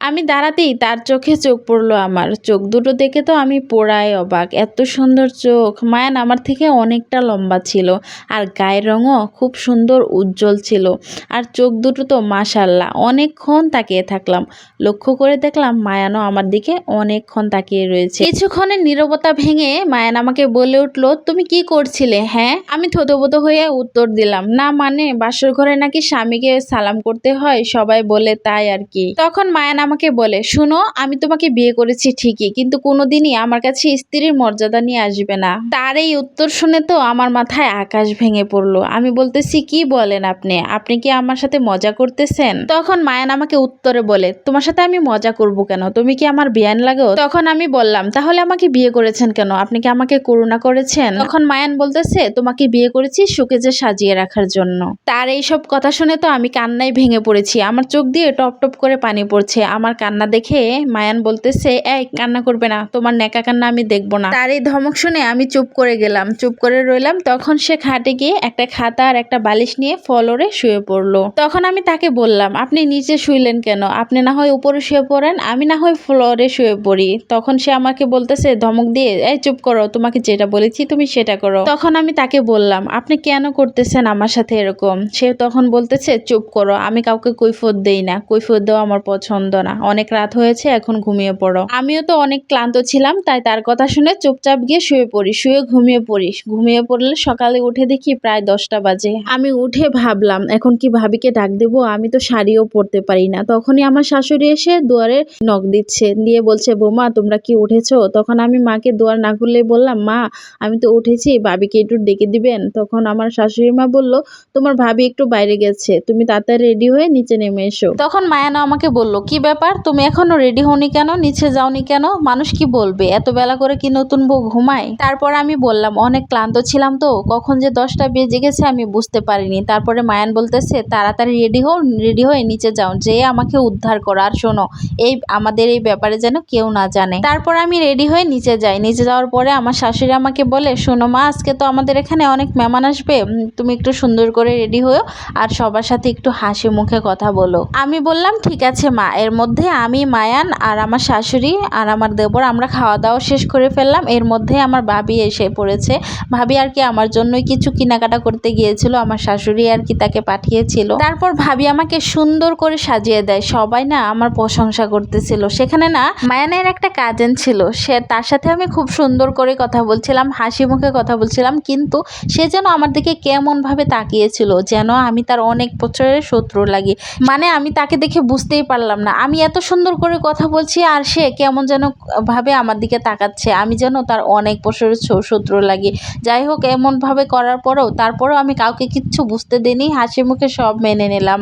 আমি দাঁড়াতেই তার চোখে চোখ পড়লো আমার। চোখ দুটো দেখে তো আমি পুরাই অবাক। এত সুন্দর চোখ। মায়ান আমার থেকে অনেকটা লম্বা ছিল আর গায়ের রঙও খুব সুন্দর উজ্জ্বল ছিল। আর চোখ দুটো তো মাশাআল্লাহ। অনেকক্ষণ তাকিয়ে থাকলাম। লক্ষ্য করে দেখলাম মায়ানও আমার দিকে অনেকক্ষণ তাকিয়ে রয়েছে। কিছুক্ষণের নীরবতা ভেঙে মায়ান আমাকে বলে উঠলো, তুমি কি করছিলে? হ্যাঁ, আমি থতমত হয়ে উত্তর দিলাম, না মানে বাসর ঘরে নাকি স্বামীকে সালাম করতে হয়, সবাই বলে তাই আর কি। তখন মায়ান আমাকে বলে, শুনো, আমি তোমাকে বিয়ে করেছি ঠিকই, কিন্তু কোনোদিনই আমার কাছে স্ত্রীর মর্যাদা নিয়ে আসবে না। তার এই উত্তর শুনে তো আমার মাথায় আকাশ ভেঙে পড়লো। আমি বলতেছি, কি বলেন আপনি? আপনি কি আমার সাথে মজা করতেছেন? তখন মায়ান আমাকে উত্তরে বলে, তোমার সাথে আমি মজা করব কেন? তুমি কি আমার বিয়ান লাগো? তখন আমি বললাম, তাহলে আমাকে বিয়ে করেছেন কেন? আপনি কি আমাকে করুণা করেছেন? তখন মায়ান বলতেছে, তোমাকে বিয়ে করেছি শোকেজে সাজিয়ে রাখার জন্য। তার এইসব কথা শুনে তো আমি কান্নায় ভেঙে পড়েছি। আমার চোখ দিয়ে টপ টপ করে পানি পড়ছে। আমার কান্না দেখে মায়ান বলতেছে, এই কান্না করবে না, তোমার নেকা কান্না আমি দেখবো না। তার এই ধমক শুনে আমি চুপ করে গেলাম, চুপ করে রইলাম। তখন সে খাটে গিয়ে একটা খাতা আর একটা বালিশ নিয়ে ফ্লোরে শুয়ে পড়লো। তখন আমি তাকে বললাম, আপনি নিচে শুইলেন কেন? আপনি না হয় উপরে শুয়ে পড়েন, আমি না হয় ফ্লোরে শুয়ে পড়ি। তখন সে আমাকে বলতেছে ধমক দিয়ে, এই চুপ করো, তোমাকে যেটা বলেছি তুমি সেটা করো। তখন আমি তাকে বললাম, আপনি কেন করতেছেন আমার সাথে এরকম? সে তখন বলতেছে, চুপ করো, আমি কাউকে কৈফিয়ত দেই না, কৈফিয়ত দেওয়া আমার পছন্দ না, অনেক রাত হয়েছে, এখন ঘুমিয়ে পড়ো। আমিও তো অনেক ক্লান্ত ছিলাম, তাই তার কথা শুনে চুপচাপ গিয়ে শুয়ে পড়ি, শুয়ে ঘুমিয়ে পড়ি। ঘুমিয়ে পড়লে সকালে উঠে দেখি প্রায় 10টা বাজে। আমি উঠে ভাবলাম, এখন কি ভাবিকে ডাক দেবো? আমি তো শাড়িও পরতে পারি না। তখনই আমার শাশুড়ি এসে দুয়ারে নক দিচ্ছে, দিয়ে বলছে, বৌমা তোমরা কি উঠেছো? তখন আমি মাকে দুয়ার না খুললেই বললাম, মা আমি তো উঠেছি, ভাবিকে একটু ডেকে দিবেন? তখন আমার শাশুড়ি মা বলল, তোমার ভাবি একটু বাইরে গেছে, তুমি তাড়াতাড়ি রেডি হয়ে নিচে নেমে এসো। তখন মায়ানা আমাকে বলল, কি ব্যাপার, তুমি এখনো রেডি হওনি কেন? নিচে যাওনি কেন? মানুষ কি বলবে, এত বেলা করে কি নতুন বউ ঘুমায়? তারপর আমি বললাম, অনেক ক্লান্ত ছিলাম তো, কখন যে 10টা বেজে গেছে আমি বুঝতে পারিনি। তারপরে মায়ান বলতেছে, তাড়াতাড়ি রেডি হও, রেডি হয়ে নিচে যাও, যেয়ে আমাকে উদ্ধার করো। আর শোনো, এই আমাদের এই ব্যাপারে যেন কেউ না জানে। তারপর আমি রেডি হয়ে নিচে যাই। নিচে যাওয়ার পরে আমার শাশুড়ি আমাকে বলে, শোনো মা, আজকে তো আমাদের এখানে অনেক মেহমান আসবে, তুমি একটু সুন্দর করে রেডি হও আর সবার সাথে একটু হাসি মুখে কথা বলো। আমি বললাম, ঠিক আছে মা। এর মধ্যে আমি, মায়ান আর আমার শাশুড়ি আর আমার দেবর আমরা খাওয়া দাওয়া শেষ করে ফেললাম। এর মধ্যে আমার ভাবি এসে পড়েছে। ভাবি আর কি আমার জন্যই কিছু কেনাকাটা করতে গিয়েছিল, আমার শাশুড়ি আর কি তাকে পাঠিয়েছিল। তারপর ভাবি আমাকে সুন্দর করে সাজিয়ে দেয়। সবাই না আমার প্রশংসা করতেছিল। সেখানে না মায়ানের একটা কাজিন ছিল, সে তার সাথে আমি খুব সুন্দর করে কথা বলছিলাম, হাসি মুখে কথা বলছিলাম, কিন্তু সে যেন আমার দিকে কেমন ভাবে তাকিয়েছিল, যেন আমি তার অনেক বছরের শত্রু লাগি। মানে আমি তাকে দেখে বুঝতেই পারলাম না, আমি এত সুন্দর করে কথা বলছি আর সে কেমন যেন ভাবে আমার দিকে তাকাচ্ছে, আমি যেন তার অনেক বছরের শত্রু লাগি। যাই হোক, এমন ভাবে করার পরেও তারপরেও আমি কাউকে কিচ্ছু বুঝতে দিইনি, হাসি মুখে সব মেনে নিলাম।